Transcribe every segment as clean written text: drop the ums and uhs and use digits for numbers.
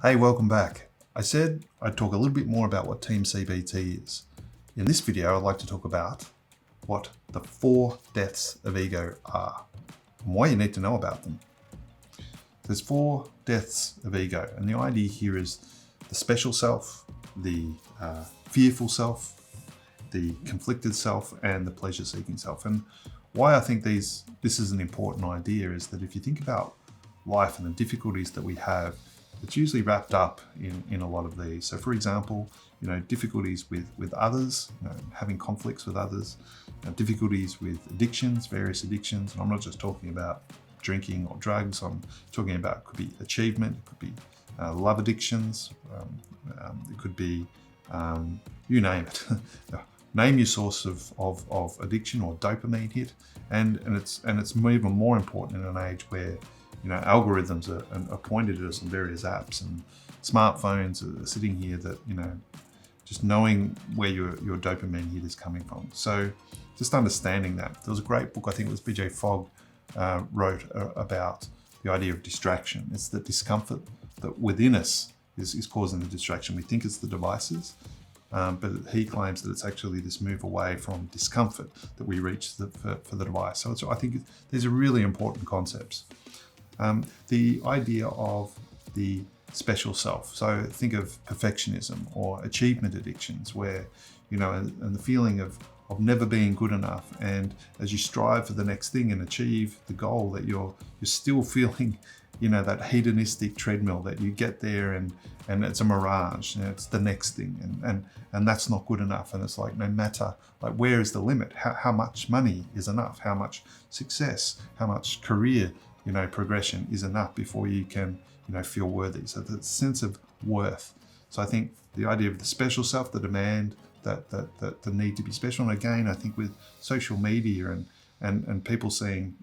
Hey, welcome back. I said I'd talk a little bit more about what Team CBT is. In this video, I'd like to talk about what the 4 deaths of ego are and why you need to know about them. There's 4 deaths of ego, and the idea here is the special self, the fearful self, the conflicted self, and the pleasure-seeking self. And why I think this is an important idea is that if you think about life and the difficulties that we have, it's usually wrapped up in a lot of these. So for example, difficulties with others, having conflicts with others, difficulties with addictions, various addictions. And I'm not just talking about drinking or drugs. I'm talking about, it could be achievement, it could be love addictions, it could be, you name it. Name your source of addiction or dopamine hit, and it's even more important in an age where algorithms are pointed at us on various apps, and smartphones are sitting here that just knowing where your dopamine hit is coming from. So just understanding that. There was a great book, I think it was BJ Fogg wrote about the idea of distraction. It's the discomfort that within us is causing the distraction. We think it's the devices, but he claims that it's actually this move away from discomfort that we reach for the device. So I think these are really important concepts. The idea of the special self. So think of perfectionism or achievement addictions, where, and the feeling of never being good enough. And as you strive for the next thing and achieve the goal, that you're still feeling, that hedonistic treadmill, that you get there and it's a mirage, it's the next thing, and that's not good enough. And it's like, no matter, like, where is the limit? How much money is enough? How much success? How much career progression is enough before you can, feel worthy? So the sense of worth. So I think the idea of the special self, the demand, that the need to be special. And again, I think with social media and people seeing,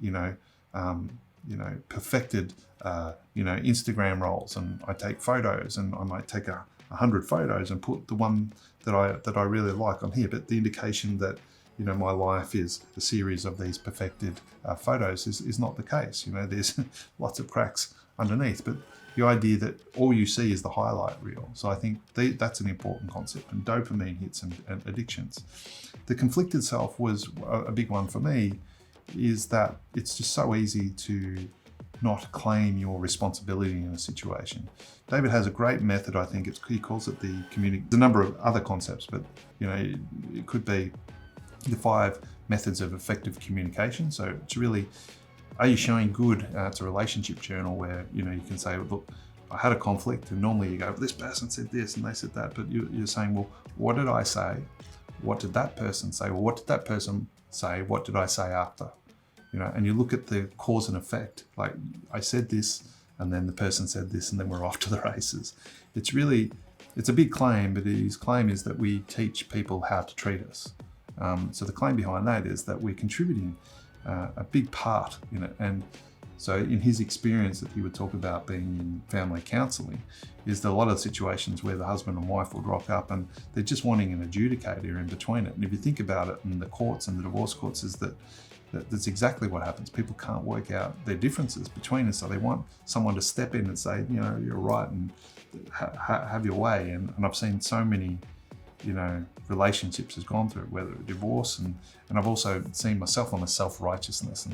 perfected, Instagram roles, and I take photos, and I might take 100 photos and put the one that I really like on here. But the indication that my life is a series of these perfected photos is not the case. There's lots of cracks underneath, but the idea that all you see is the highlight reel. So I think that's an important concept. And dopamine hits and addictions. The conflicted self was a big one for me, is that it's just so easy to not claim your responsibility in a situation. David has a great method, I think he calls it the a number of other concepts, but it could be the 5 methods of effective communication. So it's really, are you showing good? It's a relationship journal where you can say, look, I had a conflict, and normally you go, this person said this and they said that, but you're saying, well, what did I say? What did that person say? Well, what did that person say? What did I say after? And you look at the cause and effect. Like, I said this, and then the person said this, and then we're off to the races. It's a big claim, but his claim is that we teach people how to treat us. So the claim behind that is that we're contributing a big part in it. And so in his experience that he would talk about being in family counselling, is that a lot of situations where the husband and wife would rock up and they're just wanting an adjudicator in between it. And if you think about it in the courts and the divorce courts, is that's exactly what happens. People can't work out their differences between us, so they want someone to step in and say, you're right, and have your way. And I've seen so many relationships has gone through, whether divorce, and I've also seen myself on the self-righteousness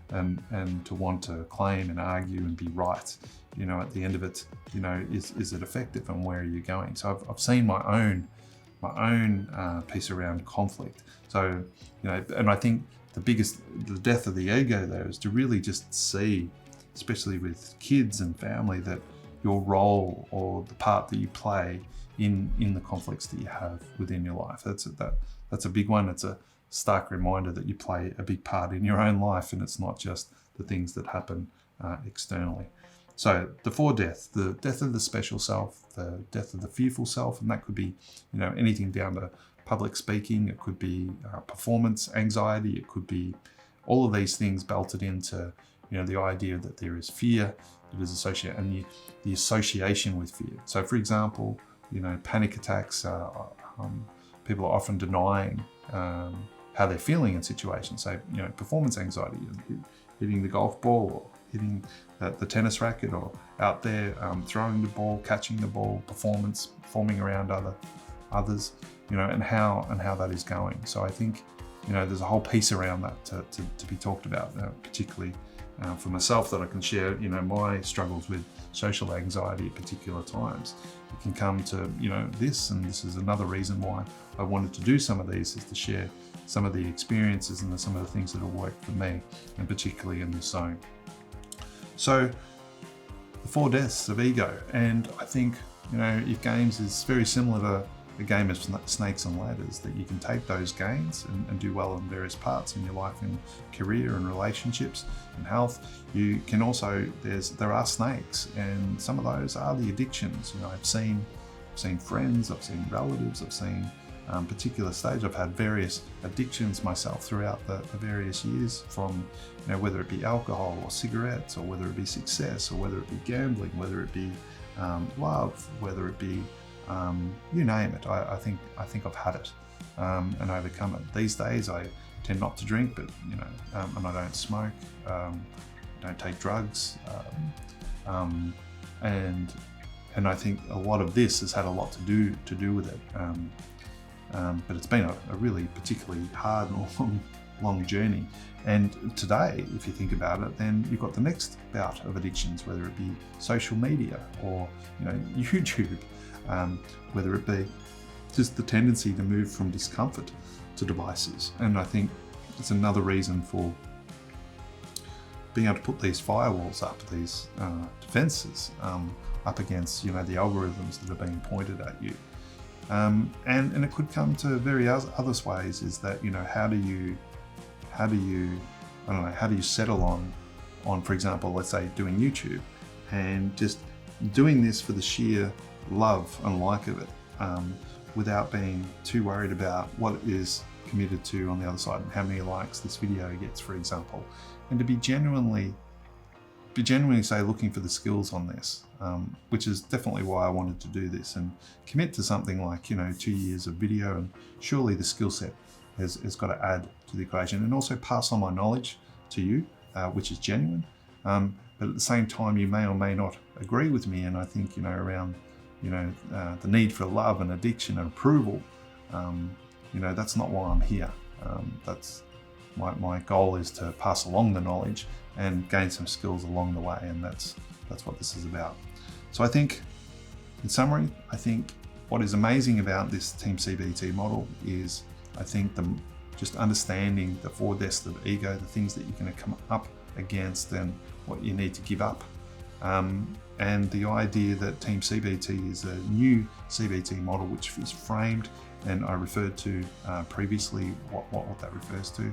and to want to claim and argue and be right. At the end of it, is it effective, and where are you going? So I've seen my own piece around conflict. So and I think the death of the ego there is to really just see, especially with kids and family, that your role or the part that you play in the conflicts that you have within your life. That's a big one. It's a stark reminder that you play a big part in your own life, and it's not just the things that happen externally. So the 4 deaths: the death of the special self, the death of the fearful self, and that could be anything down to public speaking. It could be performance anxiety. It could be all of these things belted into the idea that there is fear that is associated, and the association with fear. So for example, panic attacks, people are often denying how they're feeling in situations. So, performance anxiety, hitting the golf ball, or hitting the tennis racket, or out there throwing the ball, catching the ball, performing around others, and how that is going. So I think, there's a whole piece around that to be talked about, particularly for myself, that I can share, my struggles with social anxiety at particular times. It can come to, this, and this is another reason why I wanted to do some of these, is to share some of the experiences and some of the things that have worked for me, and particularly in this zone. So the 4 deaths of ego, and I think, if games is very similar to a game of snakes and ladders, that you can take those gains and do well in various parts in your life, in career and relationships and health. You can also, there are snakes, and some of those are the addictions. I've seen friends, I've seen relatives, I've seen particular stage. I've had various addictions myself throughout the various years, from whether it be alcohol or cigarettes, or whether it be success, or whether it be gambling, whether it be love, whether it be you name it. I think I've had it and overcome it. These days I tend not to drink, but and I don't smoke, don't take drugs, and I think a lot of this has had a lot to do with it. But it's been a really particularly hard and long journey. And today, if you think about it, then you've got the next bout of addictions, whether it be social media or YouTube, whether it be just the tendency to move from discomfort to devices. And I think it's another reason for being able to put these firewalls up, these defenses up against the algorithms that are being pointed at you. And it could come to various other ways. Is that how do you settle on, for example, let's say doing YouTube, and just doing this for the sheer love and like of it, without being too worried about what it is committed to on the other side, and how many likes this video gets, for example, and to be genuinely say looking for the skills on this, which is definitely why I wanted to do this and commit to something like 2 years of video. And surely the skill set has got to add to the equation, and also pass on my knowledge to you, which is genuine, but at the same time you may or may not agree with me. And I think around the need for love and addiction and approval, that's not why I'm here. That's my goal, is to pass along the knowledge and gain some skills along the way, and that's what this is about. So I think, in summary, I think what is amazing about this Team CBT model is, I think, just understanding the 4 deaths of ego, the things that you're going to come up against, and what you need to give up. And the idea that Team CBT is a new CBT model, which is framed, and I referred to previously what that refers to.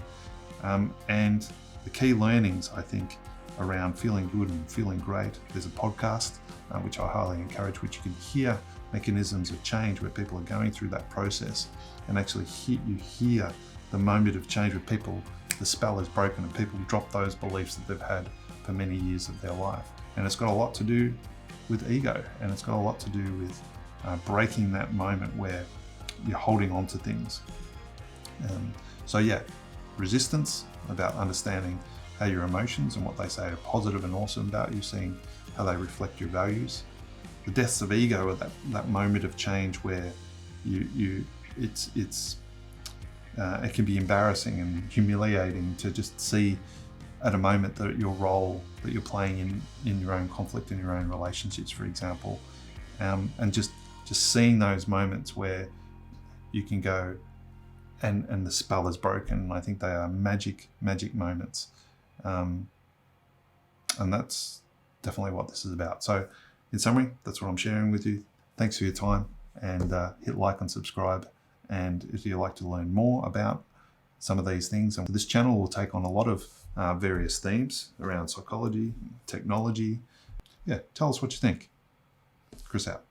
And the key learnings, I think, around feeling good and feeling great. There's a podcast, which I highly encourage, which you can hear mechanisms of change where people are going through that process, and actually you hear the moment of change where people, the spell is broken and people drop those beliefs that they've had for many years of their life. And it's got a lot to do with ego, and it's got a lot to do with breaking that moment where you're holding on to things. So yeah, resistance, about understanding how your emotions and what they say are positive and awesome about you, seeing how they reflect your values. The deaths of ego are that moment of change where it can be embarrassing and humiliating to just see at a moment that your role that you're playing in your own conflict, in your own relationships, for example, and just seeing those moments where you can go and the spell is broken. I think they are magic moments, and that's definitely what this is about. So in summary, that's what I'm sharing with you. Thanks for your time, and hit like and subscribe. And if you'd like to learn more about some of these things, and this channel will take on a lot of various themes around psychology, technology. Yeah, tell us what you think. Chris out.